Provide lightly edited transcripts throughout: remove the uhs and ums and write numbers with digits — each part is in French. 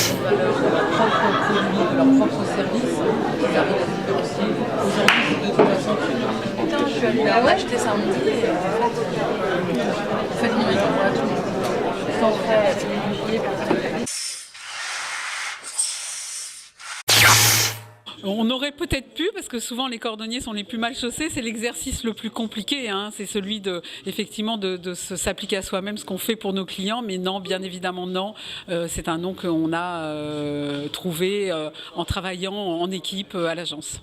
de valeur de leurs propres produits, de leurs propres services, qu'ils arrivent à se différencier. Aujourd'hui, c'est de toute façon putain, je suis allée acheter samedi et en fait, non, ils envoient tout. Sans frais, privilégié, personnalisé. On aurait peut-être pu, parce que souvent les cordonniers sont les plus mal chaussés, c'est l'exercice le plus compliqué, hein. C'est celui effectivement de s'appliquer à soi-même ce qu'on fait pour nos clients, mais non, bien évidemment non. C'est un nom qu'on a trouvé en travaillant en équipe à l'agence.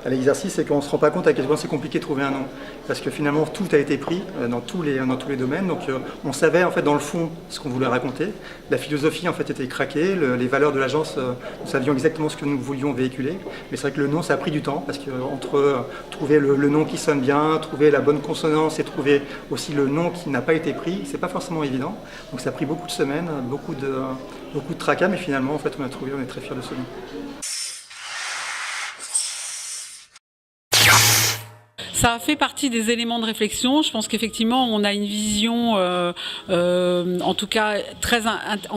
L'exercice, c'est qu'on ne se rend pas compte à quel point c'est compliqué de trouver un nom. Parce que finalement, tout a été pris dans tous les domaines. Donc on savait en fait dans le fond ce qu'on voulait raconter. La philosophie en fait était craquée, les valeurs de l'agence, nous savions exactement ce que nous voulions véhiculer. Mais c'est vrai que le nom, ça a pris du temps. Parce que entre trouver le nom qui sonne bien, trouver la bonne consonance et trouver aussi le nom qui n'a pas été pris, c'est pas forcément évident. Donc ça a pris beaucoup de semaines, beaucoup de tracas, mais finalement en fait on a trouvé, on est très fiers de ce nom. Ça a fait partie des éléments de réflexion. Je pense qu'effectivement, on a une vision, en tout cas,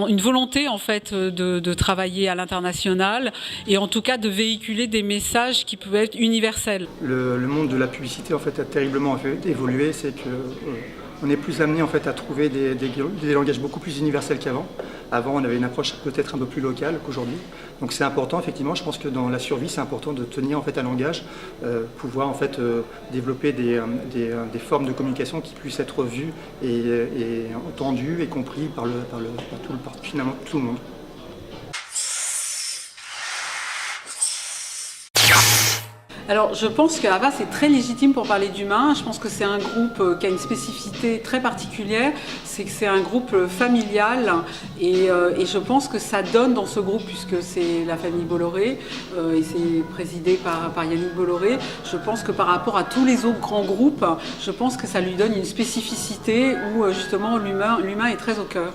une volonté en fait de travailler à l'international et en tout cas de véhiculer des messages qui peuvent être universels. Le monde de la publicité en fait a terriblement évolué. C'est que on est plus amené en fait à trouver des langages beaucoup plus universels qu'avant. Avant, on avait une approche peut-être un peu plus locale qu'aujourd'hui. Donc c'est important, effectivement, je pense que dans la survie, c'est important de tenir en fait un langage, pouvoir en fait développer des formes de communication qui puissent être vues et entendues et comprises par finalement tout le monde. Alors, je pense qu'Avas est très légitime pour parler d'humain. Je pense que c'est un groupe qui a une spécificité très particulière. C'est que c'est un groupe familial et je pense que ça donne dans ce groupe, puisque c'est la famille Bolloré et c'est présidé par Yannick Bolloré. Je pense que par rapport à tous les autres grands groupes, je pense que ça lui donne une spécificité où justement l'humain est très au cœur.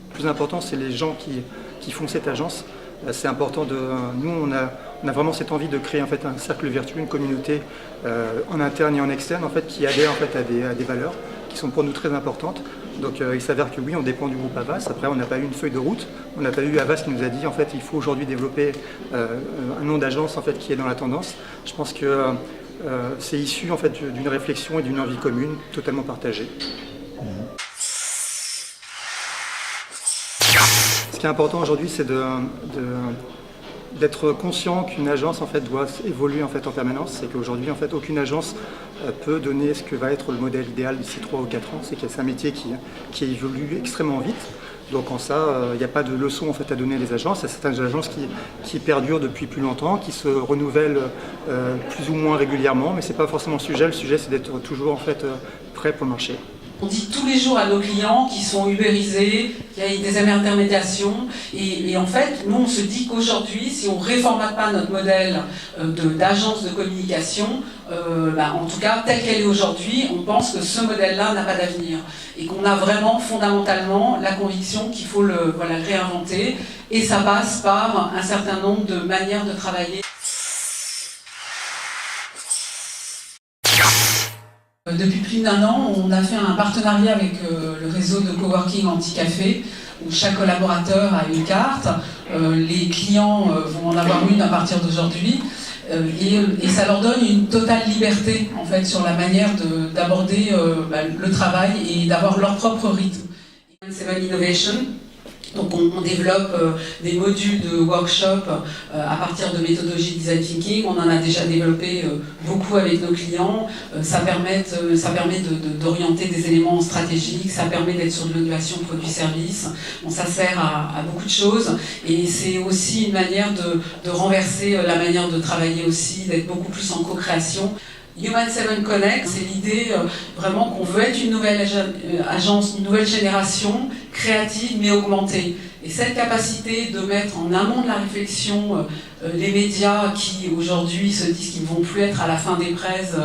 Le plus important, c'est les gens qui font cette agence. C'est important nous, on a vraiment cette envie de créer en fait un cercle vertueux, une communauté en interne et en externe en fait qui adhère en fait à des valeurs qui sont pour nous très importantes. Donc il s'avère que oui, on dépend du groupe Havas. Après, on n'a pas eu une feuille de route. On n'a pas eu Havas qui nous a dit en fait il faut aujourd'hui développer un nom d'agence en fait qui est dans la tendance. Je pense que c'est issu en fait d'une réflexion et d'une envie commune totalement partagée. Ce qui est important aujourd'hui, c'est d'être conscient qu'une agence en fait, doit évoluer en permanence. C'est qu'aujourd'hui, en fait, aucune agence peut donner ce que va être le modèle idéal d'ici 3 ou 4 ans. C'est un métier qui évolue extrêmement vite. Donc en ça, il n'y a pas de leçon en fait, à donner à les agences. Il y a certaines agences qui perdurent depuis plus longtemps, qui se renouvellent plus ou moins régulièrement, mais ce n'est pas forcément le sujet. Le sujet, c'est d'être toujours en fait, prêt pour le marché. On dit tous les jours à nos clients qui sont ubérisés, qu'il y a des intermédiations et en fait, nous on se dit qu'aujourd'hui, si on ne réformate pas notre modèle d'agence de communication, en tout cas tel qu'elle est aujourd'hui, on pense que ce modèle-là n'a pas d'avenir et qu'on a vraiment fondamentalement la conviction qu'il faut le réinventer et ça passe par un certain nombre de manières de travailler. Depuis plus d'1 an, on a fait un partenariat avec le réseau de coworking Anti-Café, où chaque collaborateur a une carte. Les clients vont en avoir une à partir d'aujourd'hui. Et ça leur donne une totale liberté en fait, sur la manière d'aborder le travail et d'avoir leur propre rythme. Seven Innovation. Donc on développe des modules de workshop à partir de méthodologies de design thinking. On en a déjà développé beaucoup avec nos clients. Ça permet d'orienter des éléments stratégiques, ça permet d'être sur de l'innovation produit-service. Bon, ça sert à beaucoup de choses et c'est aussi une manière de renverser la manière de travailler aussi, d'être beaucoup plus en co-création. Human 7 Connect, c'est l'idée vraiment qu'on veut être une nouvelle agence, une nouvelle génération créative mais augmentée. Et cette capacité de mettre en amont de la réflexion les médias qui aujourd'hui se disent qu'ils ne vont plus être à la fin des presses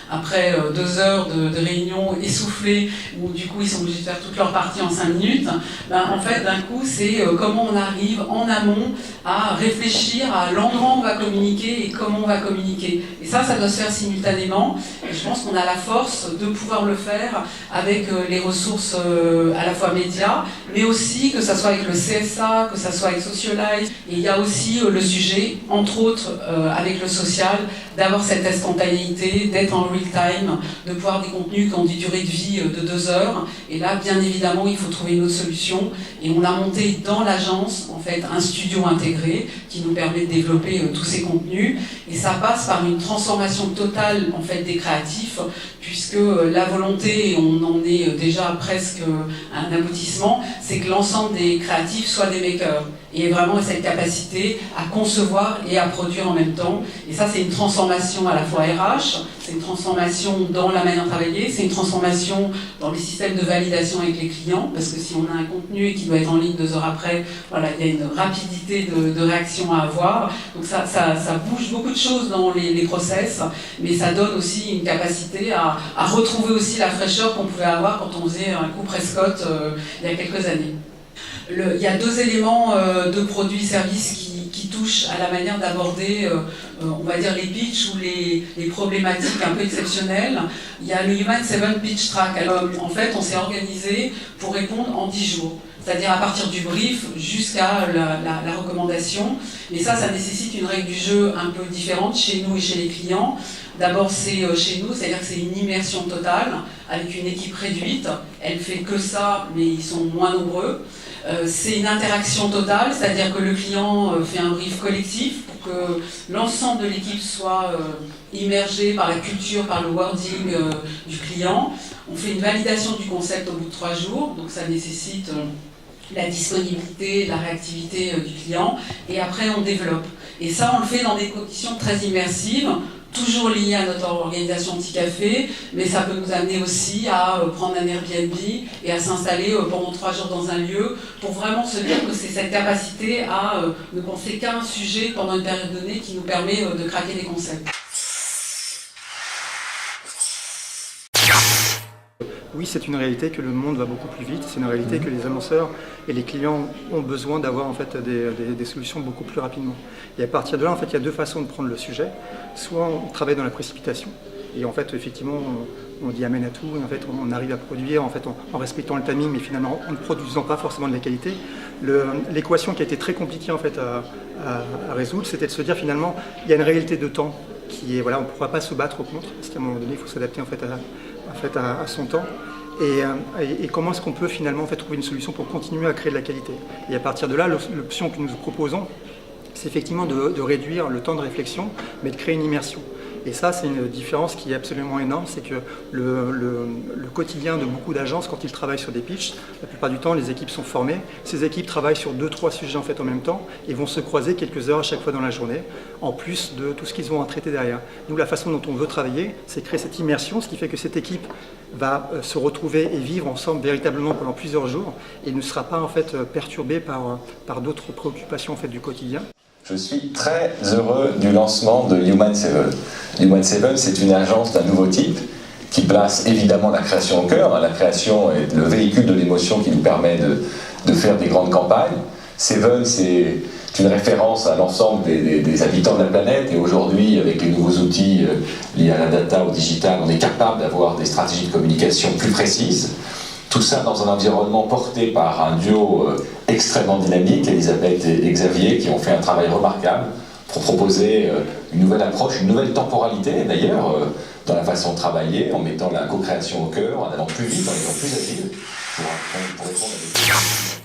après 2 heures de réunion essoufflée où du coup ils sont obligés de faire toute leur partie en 5 minutes, en fait d'un coup c'est comment on arrive en amont à réfléchir à l'endroit où on va communiquer et comment on va communiquer. Et ça doit se faire simultanément et je pense qu'on a la force de pouvoir le faire avec les ressources à la fois médias mais aussi que ça soit avec le CSA, que ça soit avec Socialize. Et il y a aussi le sujet, entre autres avec le social, d'avoir cette instantanéité, d'être en real time, de pouvoir des contenus qui ont des durées de vie de 2 heures. Et là, bien évidemment, il faut trouver une autre solution. Et on a monté dans l'agence, en fait, un studio intégré qui nous permet de développer tous ces contenus. Et ça passe par une transformation totale, en fait, des créatifs, puisque la volonté, et on en est déjà presque à un aboutissement, c'est que l'ensemble des créatifs soient des makers. Et vraiment cette capacité à concevoir et à produire en même temps. Et ça, c'est une transformation à la fois RH, c'est une transformation dans la manière de travailler, c'est une transformation dans les systèmes de validation avec les clients, parce que si on a un contenu qui doit être en ligne 2 heures après, voilà, il y a une rapidité de réaction à avoir. Donc ça bouge beaucoup de choses dans les process, mais ça donne aussi une capacité à retrouver aussi la fraîcheur qu'on pouvait avoir quand on faisait un coup Prescott il y a quelques années. Il y a 2 éléments de produits-services qui touchent à la manière d'aborder, on va dire, les pitchs ou les problématiques un peu exceptionnelles. Il y a le Human 7 Pitch Track. Alors, en fait, on s'est organisé pour répondre en 10 jours. C'est-à-dire à partir du brief jusqu'à la recommandation. Et ça nécessite une règle du jeu un peu différente chez nous et chez les clients. D'abord, c'est chez nous, c'est-à-dire que c'est une immersion totale avec une équipe réduite. Elle fait que ça, mais ils sont moins nombreux. C'est une interaction totale, c'est-à-dire que le client fait un brief collectif pour que l'ensemble de l'équipe soit immergé par la culture, par le wording du client. On fait une validation du concept au bout de 3 jours, donc ça nécessite la disponibilité, la réactivité du client, et après on développe. Et ça, on le fait dans des conditions très immersives, toujours liées à notre organisation Petit Café, mais ça peut nous amener aussi à prendre un Airbnb et à s'installer pendant 3 jours dans un lieu pour vraiment se dire que c'est cette capacité à ne penser qu'à un sujet pendant une période donnée qui nous permet de craquer des concepts. Oui, c'est une réalité que le monde va beaucoup plus vite, c'est une réalité que les annonceurs et les clients ont besoin d'avoir en fait des solutions beaucoup plus rapidement. Et à partir de là, en fait, il y a 2 façons de prendre le sujet. Soit on travaille dans la précipitation, et en fait, effectivement, on dit amène à tout, et en fait, on arrive à produire en fait, en respectant le timing, mais finalement en ne produisant pas forcément de la qualité. L'équation qui a été très compliquée en fait, à résoudre, c'était de se dire finalement, il y a une réalité de temps qui est, voilà, on ne pourra pas se battre contre, parce qu'à un moment donné, il faut s'adapter en fait, à son temps. Et comment est-ce qu'on peut finalement en fait, trouver une solution pour continuer à créer de la qualité. Et à partir de là, l'option que nous proposons, c'est effectivement de réduire le temps de réflexion, mais de créer une immersion. Et ça, c'est une différence qui est absolument énorme, c'est que le quotidien de beaucoup d'agences, quand ils travaillent sur des pitchs, la plupart du temps, les équipes sont formées. Ces équipes travaillent sur 2-3 sujets en fait en même temps et vont se croiser quelques heures à chaque fois dans la journée, en plus de tout ce qu'ils ont à traiter derrière. Nous, la façon dont on veut travailler, c'est créer cette immersion, ce qui fait que cette équipe va se retrouver et vivre ensemble véritablement pendant plusieurs jours et ne sera pas en fait perturbée par d'autres préoccupations en fait du quotidien. Je suis très heureux du lancement de Human 7. Human 7, c'est une agence d'un nouveau type qui place évidemment la création au cœur. La création est le véhicule de l'émotion qui nous permet de faire des grandes campagnes. 7, c'est une référence à l'ensemble des habitants de la planète. Et aujourd'hui, avec les nouveaux outils liés à la data, au digital, on est capable d'avoir des stratégies de communication plus précises. Tout ça dans un environnement porté par un duo extrêmement dynamique, Elisabeth et Xavier, qui ont fait un travail remarquable pour proposer une nouvelle approche, une nouvelle temporalité d'ailleurs, dans la façon de travailler, en mettant la co-création au cœur, en allant plus vite, en étant plus agile, pour répondre à des questions.